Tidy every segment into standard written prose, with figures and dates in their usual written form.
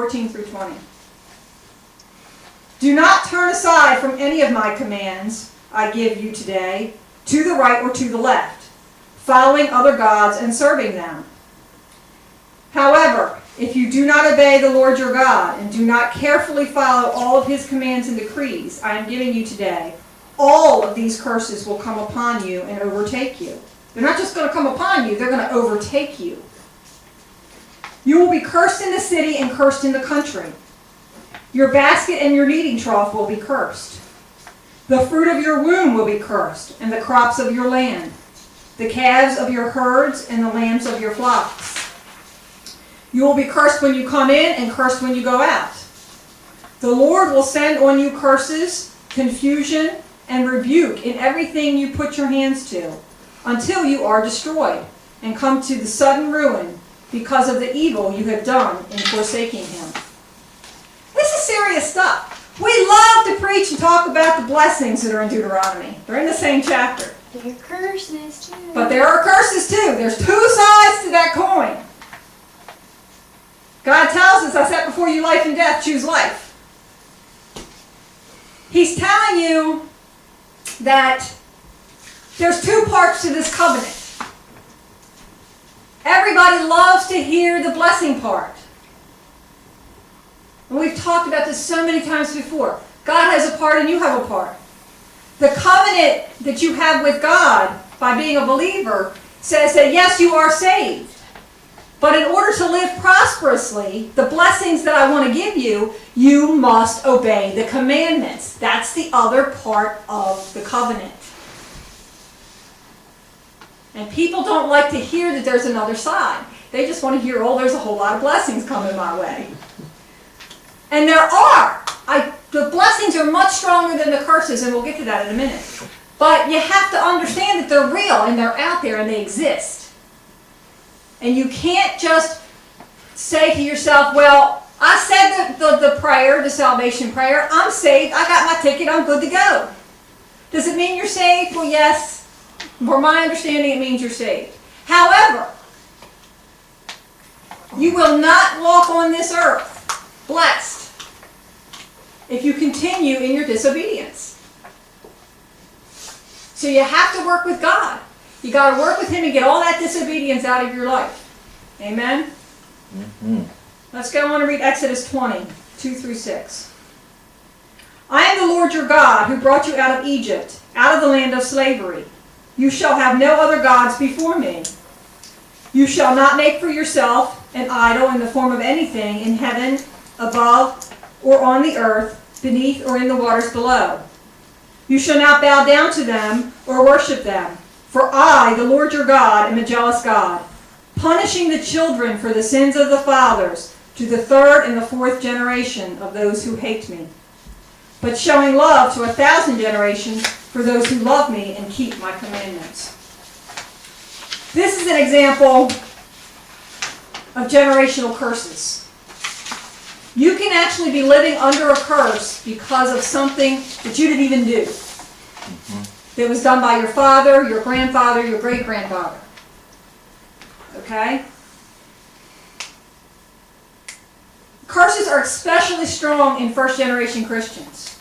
14 through 20. Do not turn aside from any of my commands I give you today, to the right or to the left, following other gods and serving them. However, if you do not obey the Lord your God and do not carefully follow all of his commands and decrees I am giving you today, all of these curses will come upon you and overtake you. They're not just going to come upon you, they're going to overtake you. You will be cursed in the city and cursed in the country. Your basket and your kneading trough will be cursed. The fruit of your womb will be cursed, and the crops of your land, the calves of your herds and the lambs of your flocks. You will be cursed when you come in and cursed when you go out. The Lord will send on you curses, confusion, and rebuke in everything you put your hands to, until you are destroyed and come to the sudden ruin because of the evil you have done in forsaking him. This is serious stuff. We love to preach and talk about the blessings that are in Deuteronomy. They're in the same chapter. There are curses too. But there are curses too. There's two sides to that coin. God tells us, I set before you life and death, choose life. He's telling you that there's two parts to this covenant. Everybody loves to hear the blessing part. And we've talked about this so many times before. God has a part and you have a part. The covenant that you have with God by being a believer says that yes, you are saved. But in order to live prosperously, the blessings that I want to give you, you must obey the commandments. That's the other part of the covenant. And people don't like to hear that there's another side. They just want to hear, oh, there's a whole lot of blessings coming my way. And there are. The blessings are much stronger than the curses, and we'll get to that in a minute. But you have to understand that they're real, and they're out there, and they exist. And you can't just say to yourself, well, I said the prayer, the salvation prayer. I'm saved. I got my ticket. I'm good to go. Does it mean you're saved? Well, yes. For my understanding, it means you're saved. However, you will not walk on this earth blessed if you continue in your disobedience. So you have to work with God. You got to work with him and get all that disobedience out of your life. Amen? Mm-hmm. Let's go on and read Exodus 20, 2 through 6. I am the Lord your God who brought you out of Egypt, out of the land of slavery. You shall have no other gods before me. You shall not make for yourself an idol in the form of anything in heaven, above, or on the earth, beneath, or in the waters below. You shall not bow down to them or worship them. For I, the Lord your God, am a jealous God, punishing the children for the sins of the fathers to the third and the fourth generation of those who hate me, but showing love to 1,000 generations for those who love me and keep my commandments. This is an example of generational curses. You can actually be living under a curse because of something that you didn't even do. That was done by your father, your grandfather, your great-grandfather. Okay? Curses are especially strong in first-generation Christians.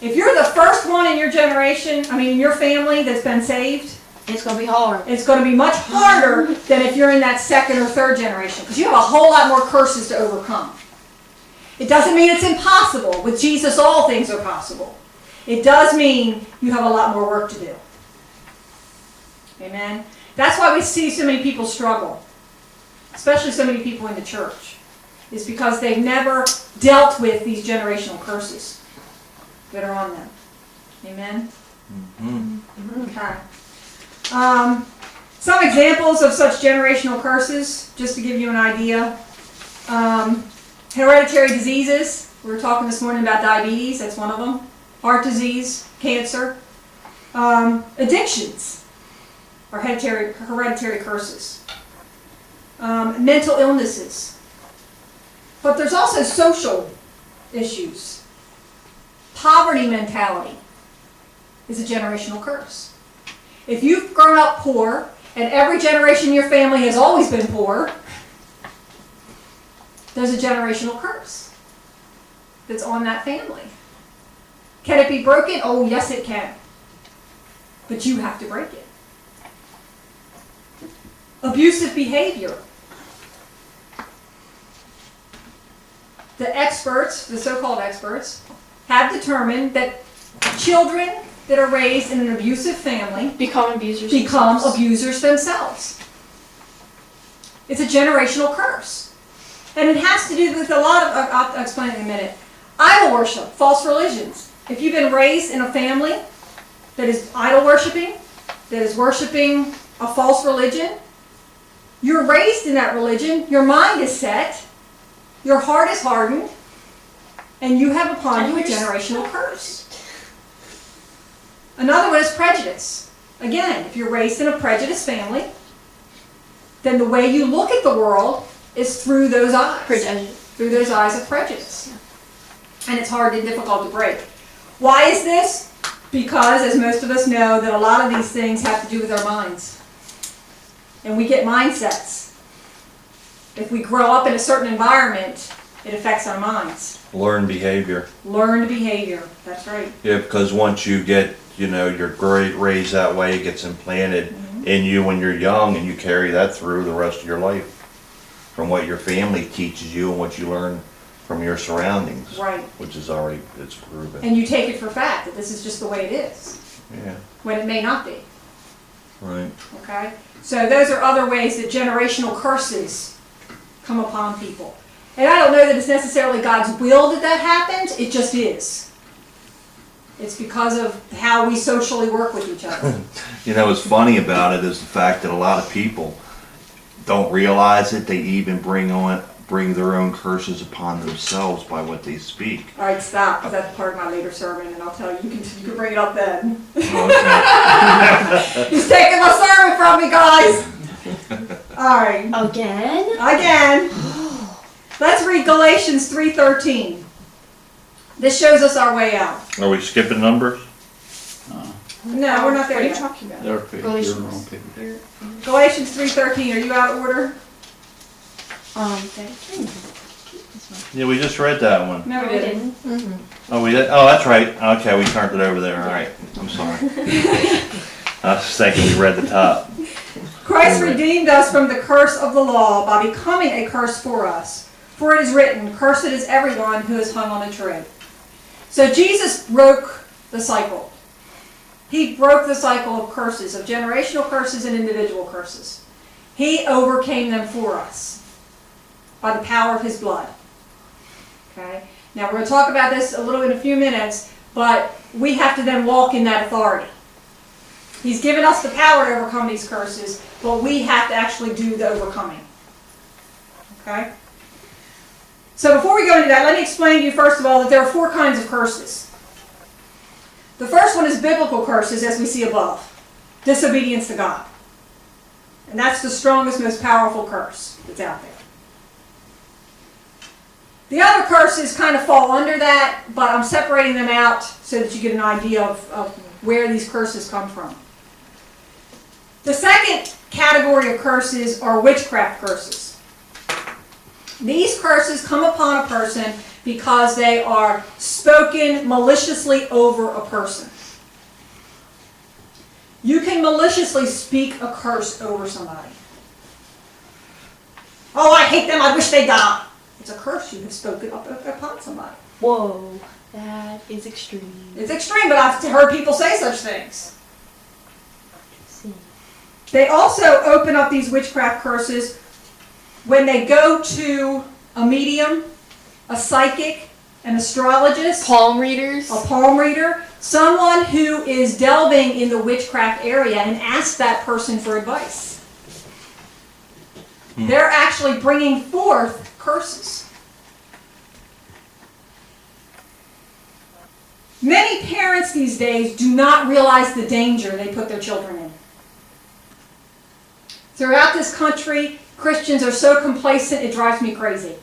If you're the first one in your generation, in your family that's been saved, it's going to be hard. It's going to be much harder than if you're in that second or third generation, because you have a whole lot more curses to overcome. It doesn't mean it's impossible. With Jesus, all things are possible. It does mean you have a lot more work to do. Amen? That's why we see so many people struggle, especially so many people in the church, is because they've never dealt with these generational curses that are on them. Amen? Mm-hmm. Okay. Some examples of such generational curses, just to give you an idea. Hereditary diseases. We were talking this morning about diabetes. That's one of them. Heart disease, cancer. Addictions are hereditary curses. Mental illnesses. But there's also social issues. Poverty mentality is a generational curse. If you've grown up poor, and every generation in your family has always been poor, there's a generational curse that's on that family. Can it be broken? Oh, yes, it can. But you have to break it. Abusive behavior. The experts, the so-called experts, have determined that children that are raised in an abusive family Become abusers themselves. It's a generational curse. And it has to do with a lot of, I'll explain in a minute, idol worship, false religions. If you've been raised in a family that is idol worshiping, that is worshiping a false religion, you're raised in that religion, your mind is set, your heart is hardened, and you have upon you a generational curse. Another one is prejudice. Again, if you're raised in a prejudiced family, then the way you look at the world is through those eyes. Through those eyes of prejudice. And it's hard and difficult to break. Why is this? Because, as most of us know, that a lot of these things have to do with our minds. And we get mindsets. If we grow up in a certain environment, it affects our minds. Learned behavior. Learned behavior. That's right. Yeah, because once you get, you're raised that way, it gets implanted in you when you're young, and you carry that through the rest of your life. From what your family teaches you and what you learn from your surroundings. Right. Which is already, it's proven. And you take it for fact that this is just the way it is. Yeah. When it may not be. Right. Okay? So those are other ways that generational curses come upon people. And I don't know that it's necessarily God's will that that happens, it just is. It's because of how we socially work with each other. What's funny about it is the fact that a lot of people don't realize it. They even bring their own curses upon themselves by what they speak. All right, stop, because that's part of my later sermon, and I'll tell you, you can bring it up then. Okay. He's taking my sermon from me, guys. All right. Again. Let's read Galatians 3:13. This shows us our way out. Are we skipping numbers? No, we're not there What are you yet. talking about? They're you're wrong, people. Galatians 3:13. Are you out of order? Yeah, we just read that one. No, we didn't. Oh, we did? Oh, that's right. Okay, we turned it over there. All right. I'm sorry. I was thinking we read the top. Christ redeemed us from the curse of the law by becoming a curse for us. For it is written, cursed is everyone who is hung on a tree. So Jesus broke the cycle. He broke the cycle of curses, of generational curses and individual curses. He overcame them for us by the power of his blood. Okay? Now we're going to talk about this a little in a few minutes, but we have to then walk in that authority. He's given us the power to overcome these curses, but we have to actually do the overcoming. Okay? So before we go into that, let me explain to you first of all that there are 4 kinds of curses. The first one is biblical curses, as we see above. Disobedience to God. And that's the strongest, most powerful curse that's out there. The other curses kind of fall under that, but I'm separating them out so that you get an idea of where these curses come from. The second category of curses are witchcraft curses. These curses come upon a person because they are spoken maliciously over a person. You can maliciously speak a curse over somebody. Oh, I hate them, I wish they died. It's a curse you have spoken upon somebody. Whoa, that is extreme. It's extreme, but I've heard people say such things. They also open up these witchcraft curses when they go to a medium, a psychic, an astrologist, Palm readers. a palm reader, someone who is delving in the witchcraft area and ask that person for advice. They're actually bringing forth curses. Many parents these days do not realize the danger they put their children in. Throughout this country, Christians are so complacent, it drives me crazy.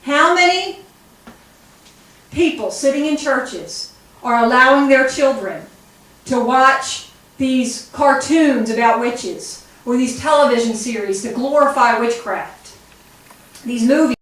How many people sitting in churches are allowing their children to watch these cartoons about witches or these television series to glorify witchcraft? these movies